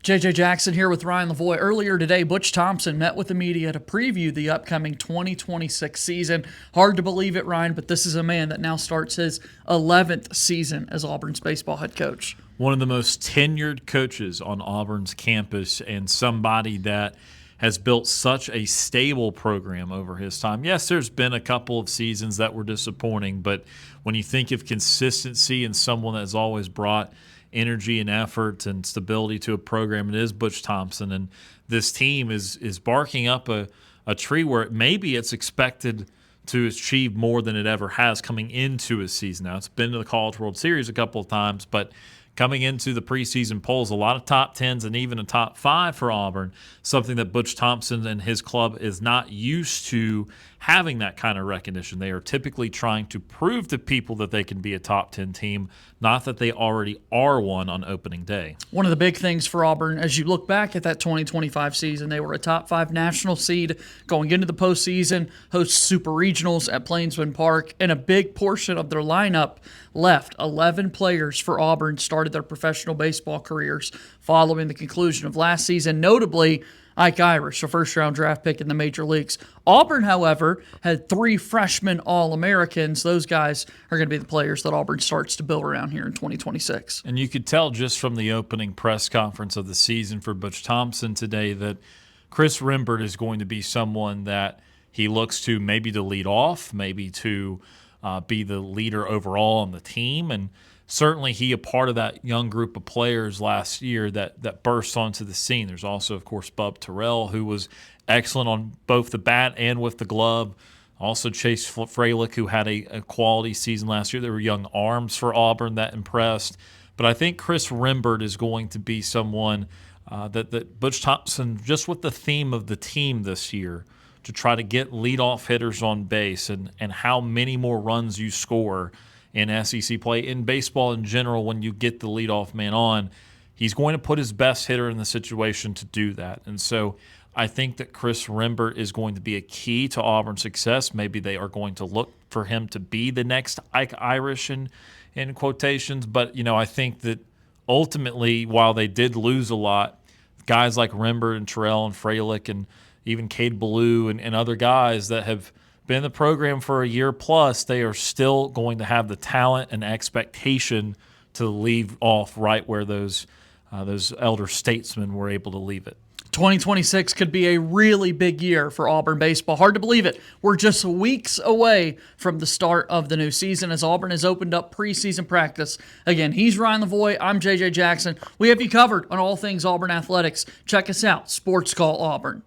JJ Jackson here with Ryan Lavoie. Earlier today, Butch Thompson met with the media to preview the upcoming 2026 season. Hard to believe it, Ryan, but this is a man that now starts his 11th season as Auburn's baseball head coach. One of the most tenured coaches on Auburn's campus and somebody that has built such a stable program over his time. Yes, there's been a couple of seasons that were disappointing, but when you think of consistency and someone that's always brought energy and effort and stability to a program, it is Butch Thompson. And this team is barking up a tree where maybe it's expected to achieve more than it ever has coming into a season. Now, it's been to the College World Series a couple of times, but coming into the preseason polls, a lot of top 10s and even a top 5 for Auburn, something that Butch Thompson and his club is not used to having that kind of recognition. They are typically trying to prove to people that they can be a top 10 team, not that they already are one on opening day. One of the big things for Auburn, as you look back at that 2025 season, they were a top 5 national seed going into the postseason, host super regionals at Plainsman Park, and a big portion of their lineup left. 11 players for Auburn started their professional baseball careers following the conclusion of last season, notably Ike Irish, a first-round draft pick in the major leagues. Auburn, however, had 3 freshman All-Americans. Those guys are going to be the players that Auburn starts to build around here in 2026. And you could tell just from the opening press conference of the season for Butch Thompson today that Chris Rembert is going to be someone that he looks to maybe to lead off, maybe to be the leader overall on the team. And certainly he a part of that young group of players last year that burst onto the scene. There's also, of course, Bub Terrell, who was excellent on both the bat and with the glove. Also Chase Freilich, who had a quality season last year. There were young arms for Auburn that impressed. But I think Chris Rembert is going to be someone that Butch Thompson, just with the theme of the team this year, to try to get leadoff hitters on base and how many more runs you score in SEC play, in baseball in general, when you get the leadoff man on, he's going to put his best hitter in the situation to do that. And so I think that Chris Rembert is going to be a key to Auburn's success. Maybe they are going to look for him to be the next Ike Irish in quotations. But, I think that ultimately, while they did lose a lot, guys like Rembert and Terrell and Freilich and even Cade Ballou and other guys that have been in the program for a year plus, they are still going to have the talent and expectation to leave off right where those elder statesmen were able to leave it. 2026 could be a really big year for Auburn baseball. Hard to believe it. We're just weeks away from the start of the new season as Auburn has opened up preseason practice. Again, he's Ryan Lavoie. I'm JJ Jackson. We have you covered on all things Auburn athletics. Check us out, SportsCall Auburn.